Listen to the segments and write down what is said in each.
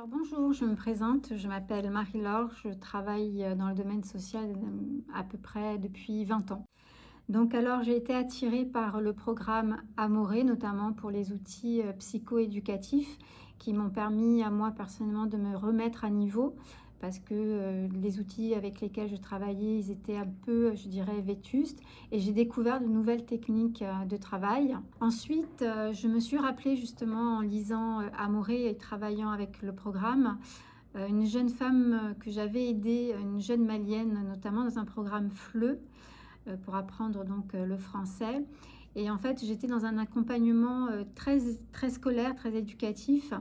Alors bonjour, je me présente, je m'appelle Marie-Laure, je travaille dans le domaine social à peu près depuis 20 ans. Donc alors j'ai été attirée par le programme Amoré, notamment pour les outils psychoéducatifs qui m'ont permis à moi personnellement de me remettre à niveau parce que les outils avec lesquels je travaillais, ils étaient un peu, je dirais, vétustes et j'ai découvert de nouvelles techniques de travail. Ensuite, je me suis rappelé justement en lisant Amoré et travaillant avec le programme, une jeune femme que j'avais aidée, une jeune malienne, notamment dans un programme FLE, pour apprendre donc le français. Et en fait, j'étais dans un accompagnement très scolaire, très éducatif.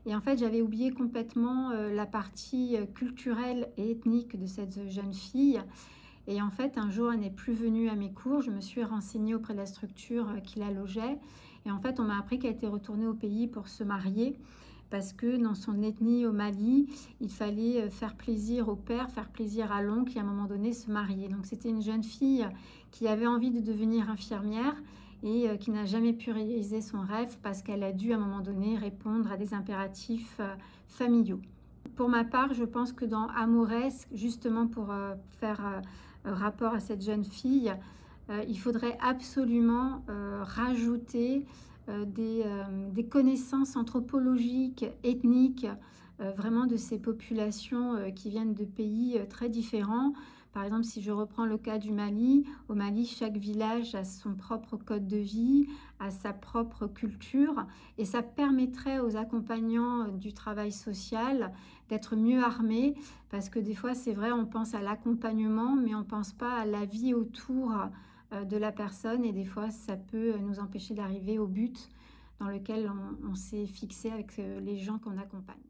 Et en fait, j'avais oublié complètement la partie culturelle et ethnique de cette jeune fille. Et en fait, un jour, elle n'est plus venue à mes cours. Je me suis renseignée auprès de la structure qui la logeait. Et en fait, on m'a appris qu'elle était retournée au pays pour se marier parce que dans son ethnie au Mali, il fallait faire plaisir au père, faire plaisir à l'oncle et à un moment donné se marier. Donc c'était une jeune fille qui avait envie de devenir infirmière et qui n'a jamais pu réaliser son rêve parce qu'elle a dû à un moment donné répondre à des impératifs familiaux. Pour ma part, je pense que dans Amoresque, justement pour faire rapport à cette jeune fille, il faudrait absolument rajouter des connaissances anthropologiques, ethniques, vraiment de ces populations qui viennent de pays très différents. Par exemple, si je reprends le cas du Mali, au Mali, chaque village a son propre code de vie, a sa propre culture, et ça permettrait aux accompagnants du travail social d'être mieux armés, parce que des fois, c'est vrai, on pense à l'accompagnement, mais on ne pense pas à la vie autour de la personne, et des fois, ça peut nous empêcher d'arriver au but dans lequel on s'est fixé avec les gens qu'on accompagne.